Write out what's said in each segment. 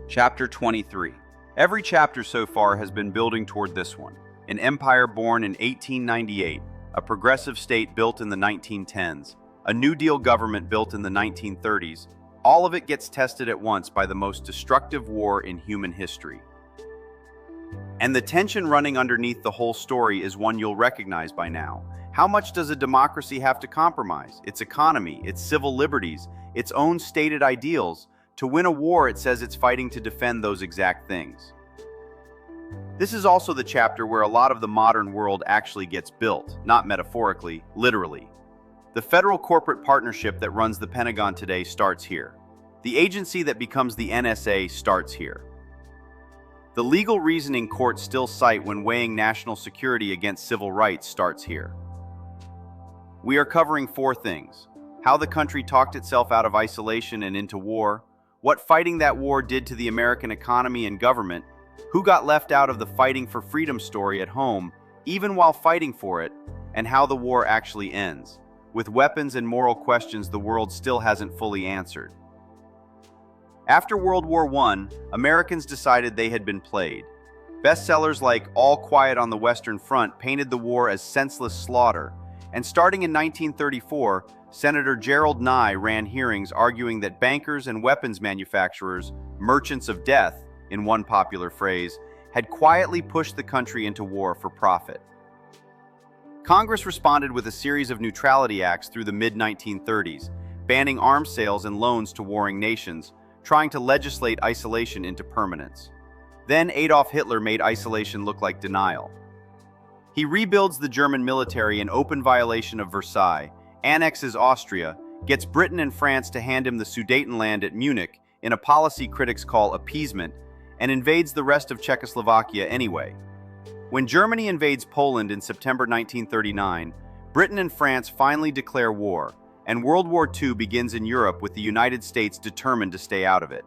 Chapter 23. Every chapter so far has been building toward this one. An empire born in 1898, a progressive state built in the 1910s, a New Deal government built in the 1930s. All of it gets tested at once by the most destructive war in human history. And the tension running underneath the whole story is one you'll recognize by now. How much does a democracy have to compromise? Its economy, its civil liberties, its own stated ideals. To win a war, it says it's fighting to defend those exact things. This is also the chapter where a lot of the modern world actually gets built, not metaphorically, literally. The federal corporate partnership that runs the Pentagon today starts here. The agency that becomes the NSA starts here. The legal reasoning courts still cite when weighing national security against civil rights starts here. We are covering 4 things: how the country talked itself out of isolation and into war, what fighting that war did to the American economy and government, who got left out of the fighting for freedom story at home, even while fighting for it, and how the war actually ends, with weapons and moral questions the world still hasn't fully answered. After World War I, Americans decided they had been played. Bestsellers like All Quiet on the Western Front painted the war as senseless slaughter, and starting in 1934, Senator Gerald Nye ran hearings arguing that bankers and weapons manufacturers, merchants of death, in one popular phrase, had quietly pushed the country into war for profit. Congress responded with a series of neutrality acts through the mid-1930s, banning arms sales and loans to warring nations, trying to legislate isolation into permanence. Then Adolf Hitler made isolation look like denial. He rebuilds the German military in open violation of Versailles, annexes Austria, gets Britain and France to hand him the Sudetenland at Munich in a policy critics call appeasement, and invades the rest of Czechoslovakia anyway. When Germany invades Poland in September 1939, Britain and France finally declare war, and World War II begins in Europe with the United States determined to stay out of it.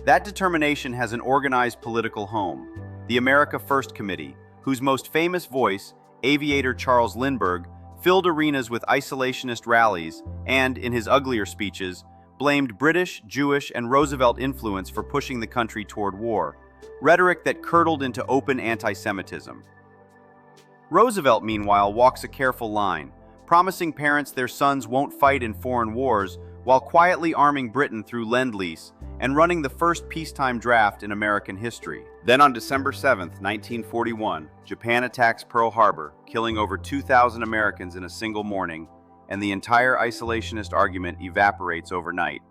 That determination has an organized political home, the America First Committee, whose most famous voice, aviator Charles Lindbergh, filled arenas with isolationist rallies and, in his uglier speeches, blamed British, Jewish, and Roosevelt influence for pushing the country toward war, rhetoric that curdled into open anti-Semitism. Roosevelt, meanwhile, walks a careful line, promising parents their sons won't fight in foreign wars while quietly arming Britain through Lend-Lease and running the first peacetime draft in American history. Then on December 7, 1941, Japan attacks Pearl Harbor, killing over 2,000 Americans in a single morning, and the entire isolationist argument evaporates overnight.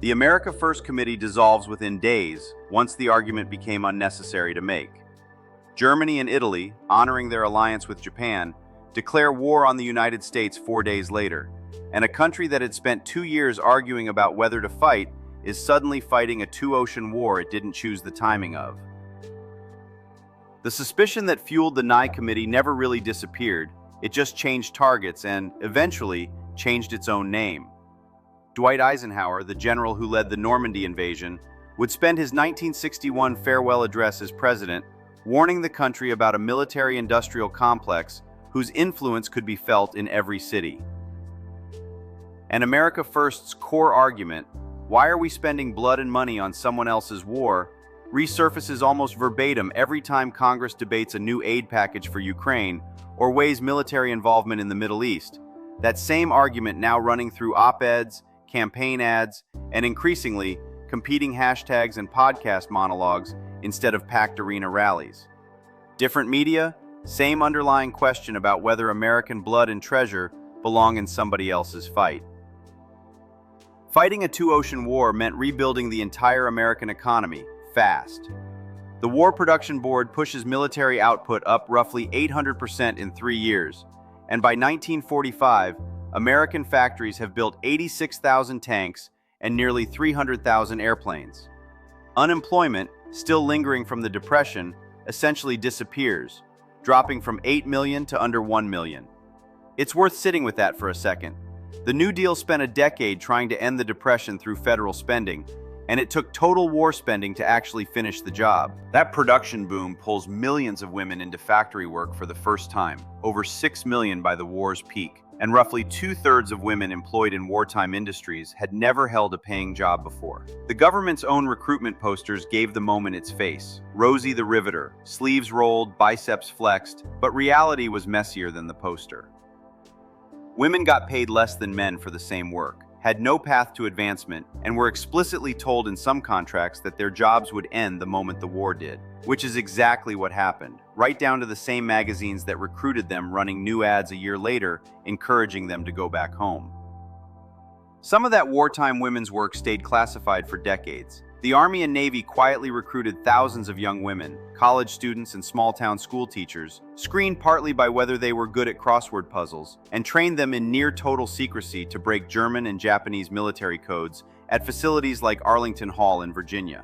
The America First Committee dissolves within days once the argument became unnecessary to make. Germany and Italy, honoring their alliance with Japan, declare war on the United States 4 days later, and a country that had spent 2 years arguing about whether to fight is suddenly fighting a 2-ocean war it didn't choose the timing of. The suspicion that fueled the Nye Committee never really disappeared, it just changed targets and, eventually, changed its own name. Dwight Eisenhower, the general who led the Normandy invasion, would spend his 1961 farewell address as president warning the country about a military-industrial complex whose influence could be felt in every city. And America First's core argument, why are we spending blood and money on someone else's war, resurfaces almost verbatim every time Congress debates a new aid package for Ukraine or weighs military involvement in the Middle East. That same argument now running through op-eds, campaign ads, and increasingly, competing hashtags and podcast monologues instead of packed arena rallies. Different media, same underlying question about whether American blood and treasure belong in somebody else's fight. Fighting a 2-ocean war meant rebuilding the entire American economy, fast. The War Production Board pushes military output up roughly 800% in 3 years, and by 1945, American factories have built 86,000 tanks and nearly 300,000 airplanes. Unemployment, still lingering from the Depression, essentially disappears, dropping from 8 million to under 1 million. It's worth sitting with that for a second. The New Deal spent a decade trying to end the Depression through federal spending, and it took total war spending to actually finish the job. That production boom pulls millions of women into factory work for the first time, over 6 million by the war's peak, and roughly 2/3 of women employed in wartime industries had never held a paying job before. The government's own recruitment posters gave the moment its face. Rosie the Riveter, sleeves rolled, biceps flexed, but reality was messier than the poster. Women got paid less than men for the same work, had no path to advancement, and were explicitly told in some contracts that their jobs would end the moment the war did. Which is exactly what happened, right down to the same magazines that recruited them running new ads a year later, encouraging them to go back home. Some of that wartime women's work stayed classified for decades. The Army and Navy quietly recruited thousands of young women, college students and small-town school teachers, screened partly by whether they were good at crossword puzzles, and trained them in near-total secrecy to break German and Japanese military codes at facilities like Arlington Hall in Virginia.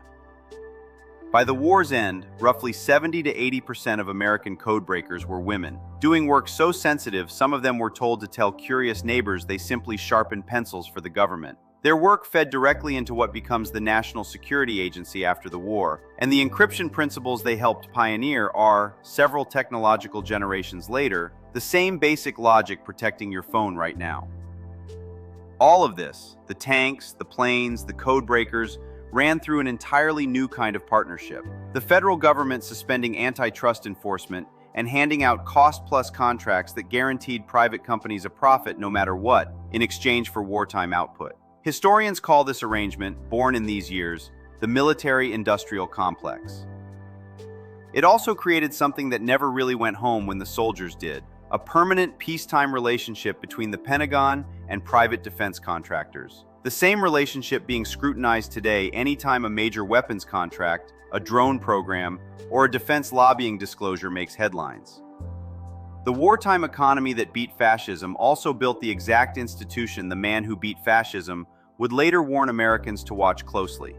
By the war's end, roughly 70 to 80% of American codebreakers were women, doing work so sensitive some of them were told to tell curious neighbors they simply sharpened pencils for the government. Their work fed directly into what becomes the National Security Agency after the war, and the encryption principles they helped pioneer are, several technological generations later, the same basic logic protecting your phone right now. All of this, the tanks, the planes, the codebreakers, ran through an entirely new kind of partnership. The federal government suspending antitrust enforcement and handing out cost-plus contracts that guaranteed private companies a profit no matter what, in exchange for wartime output. Historians call this arrangement, born in these years, the military-industrial complex. It also created something that never really went home when the soldiers did, a permanent peacetime relationship between the Pentagon and private defense contractors. The same relationship being scrutinized today anytime a major weapons contract, a drone program, or a defense lobbying disclosure makes headlines. The wartime economy that beat fascism also built the exact institution the man who beat fascism would later warn Americans to watch closely.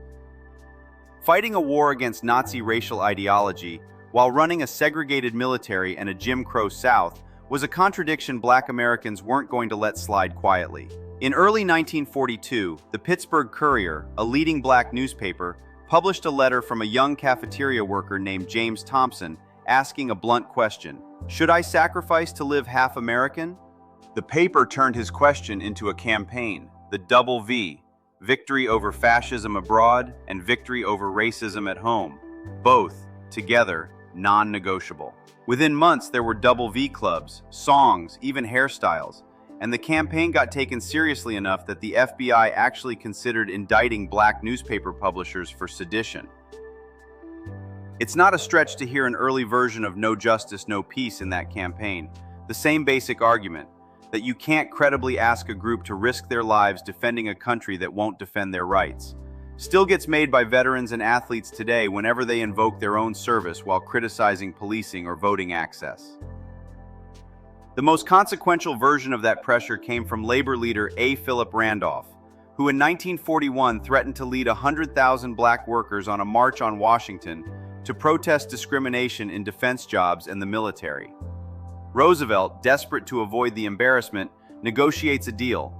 Fighting a war against Nazi racial ideology while running a segregated military and a Jim Crow South was a contradiction Black Americans weren't going to let slide quietly. In early 1942, the Pittsburgh Courier, a leading black newspaper, published a letter from a young cafeteria worker named James Thompson asking a blunt question: "Should I sacrifice to live half American?" The paper turned his question into a campaign, the Double V, victory over fascism abroad and victory over racism at home, both, together, non-negotiable. Within months, there were Double V clubs, songs, even hairstyles, and the campaign got taken seriously enough that the FBI actually considered indicting black newspaper publishers for sedition. It's not a stretch to hear an early version of "no justice, no peace" in that campaign. The same basic argument, that you can't credibly ask a group to risk their lives defending a country that won't defend their rights, still gets made by veterans and athletes today whenever they invoke their own service while criticizing policing or voting access. The most consequential version of that pressure came from labor leader A. Philip Randolph, who in 1941 threatened to lead 100,000 black workers on a march on Washington to protest discrimination in defense jobs and the military. Roosevelt, desperate to avoid the embarrassment, negotiates a deal.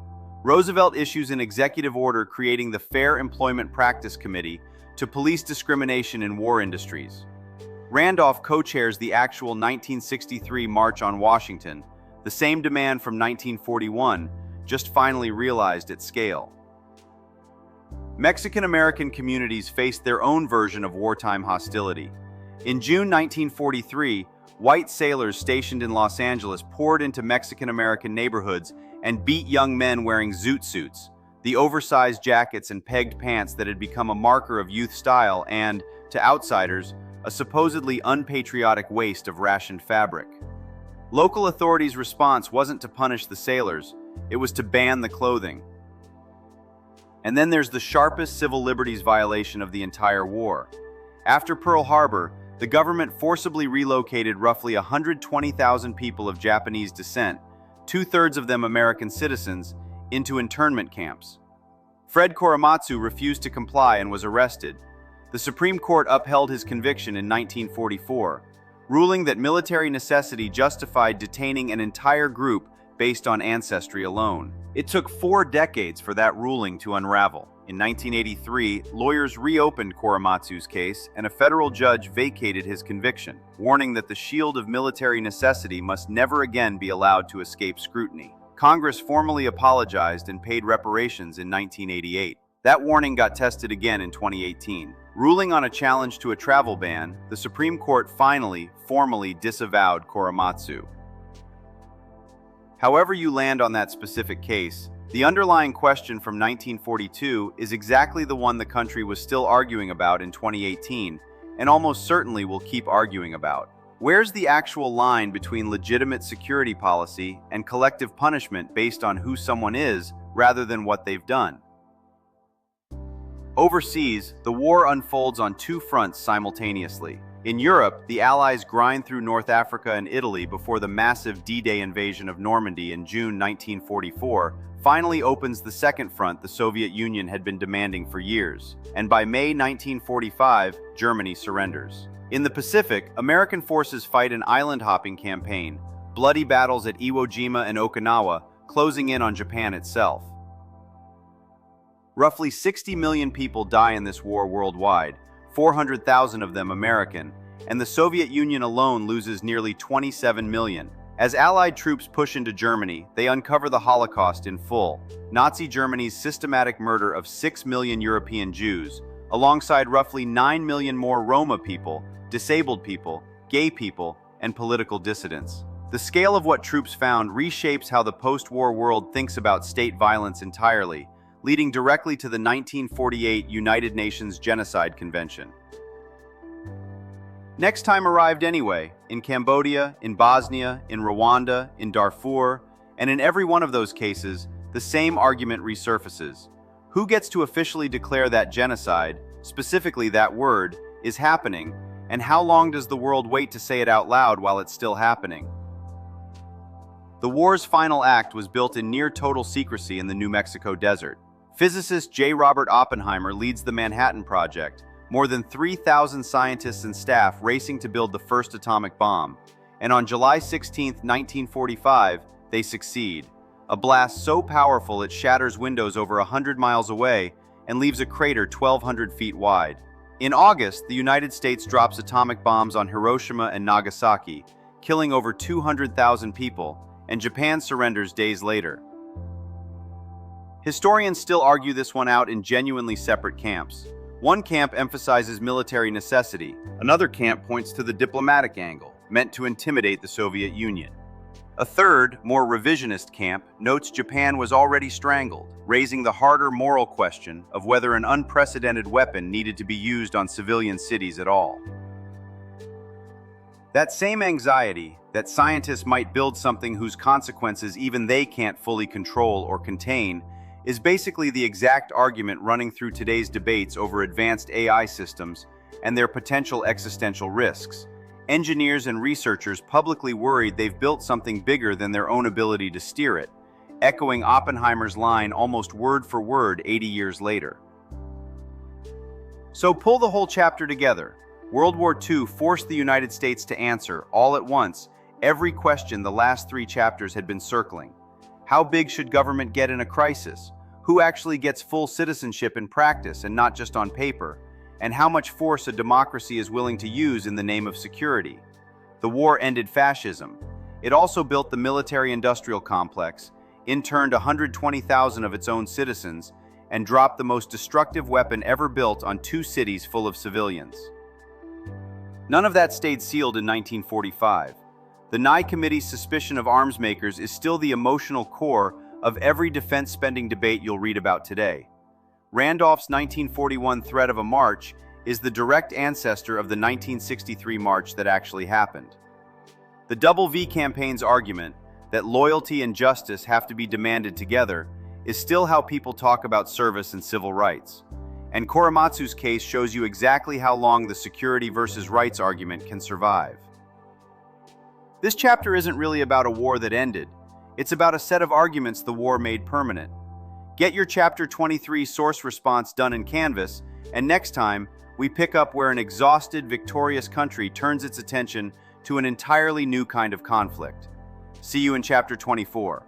Roosevelt issues an executive order creating the Fair Employment Practice Committee to police discrimination in war industries. Randolph co-chairs the actual 1963 March on Washington, the same demand from 1941, just finally realized at scale. Mexican-American communities faced their own version of wartime hostility. In June 1943, white sailors stationed in Los Angeles poured into Mexican-American neighborhoods and beat young men wearing zoot suits, the oversized jackets and pegged pants that had become a marker of youth style and, to outsiders, a supposedly unpatriotic waste of rationed fabric. Local authorities' response wasn't to punish the sailors, it was to ban the clothing. And then there's the sharpest civil liberties violation of the entire war. After Pearl Harbor, the government forcibly relocated roughly 120,000 people of Japanese descent, 2/3 of them American citizens, into internment camps. Fred Korematsu refused to comply and was arrested. The Supreme Court upheld his conviction in 1944, ruling that military necessity justified detaining an entire group based on ancestry alone. It took 4 decades for that ruling to unravel. In 1983, lawyers reopened Korematsu's case, and a federal judge vacated his conviction, warning that the shield of military necessity must never again be allowed to escape scrutiny. Congress formally apologized and paid reparations in 1988. That warning got tested again in 2018. Ruling on a challenge to a travel ban, the Supreme Court finally, formally disavowed Korematsu. However you land on that specific case, the underlying question from 1942 is exactly the one the country was still arguing about in 2018, and almost certainly will keep arguing about. Where's the actual line between legitimate security policy and collective punishment based on who someone is rather than what they've done? Overseas, the war unfolds on two fronts simultaneously. In Europe, the Allies grind through North Africa and Italy before the massive D-Day invasion of Normandy in June 1944 finally opens the second front the Soviet Union had been demanding for years. And by May 1945, Germany surrenders. In the Pacific, American forces fight an island-hopping campaign, bloody battles at Iwo Jima and Okinawa, closing in on Japan itself. Roughly 60 million people die in this war worldwide, 400,000 of them American, and the Soviet Union alone loses nearly 27 million. As Allied troops push into Germany, they uncover the Holocaust in full, Nazi Germany's systematic murder of 6 million European Jews, alongside roughly 9 million more Roma people, disabled people, gay people, and political dissidents. The scale of what troops found reshapes how the post-war world thinks about state violence entirely, leading directly to the 1948 United Nations Genocide Convention. Next time arrived anyway, in Cambodia, in Bosnia, in Rwanda, in Darfur, and in every one of those cases, the same argument resurfaces. Who gets to officially declare that genocide, specifically that word, is happening, and how long does the world wait to say it out loud while it's still happening? The war's final act was built in near-total secrecy in the New Mexico desert. Physicist J. Robert Oppenheimer leads the Manhattan Project, more than 3,000 scientists and staff racing to build the first atomic bomb. And on July 16, 1945, they succeed. A blast so powerful it shatters windows over 100 miles away and leaves a crater 1,200 feet wide. In August, the United States drops atomic bombs on Hiroshima and Nagasaki, killing over 200,000 people, and Japan surrenders days later. Historians still argue this one out in genuinely separate camps. One camp emphasizes military necessity. Another camp points to the diplomatic angle, meant to intimidate the Soviet Union. A third, more revisionist camp notes Japan was already strangled, raising the harder moral question of whether an unprecedented weapon needed to be used on civilian cities at all. That same anxiety, that scientists might build something whose consequences even they can't fully control or contain, is basically the exact argument running through today's debates over advanced AI systems and their potential existential risks. Engineers and researchers publicly worried they've built something bigger than their own ability to steer it, echoing Oppenheimer's line almost word for word 80 years later. So pull the whole chapter together. World War II forced the United States to answer, all at once, every question the last 3 chapters had been circling. How big should government get in a crisis? Who actually gets full citizenship in practice and not just on paper? And how much force a democracy is willing to use in the name of security? The war ended fascism. It also built the military-industrial complex, interned 120,000 of its own citizens, and dropped the most destructive weapon ever built on 2 cities full of civilians. None of that stayed sealed in 1945. The Nye Committee's suspicion of arms makers is still the emotional core of every defense spending debate you'll read about today. Randolph's 1941 threat of a march is the direct ancestor of the 1963 march that actually happened. The Double V campaign's argument that loyalty and justice have to be demanded together is still how people talk about service and civil rights. And Korematsu's case shows you exactly how long the security versus rights argument can survive. This chapter isn't really about a war that ended. It's about a set of arguments the war made permanent. Get your Chapter 23 source response done in Canvas, and next time, we pick up where an exhausted, victorious country turns its attention to an entirely new kind of conflict. See you in Chapter 24.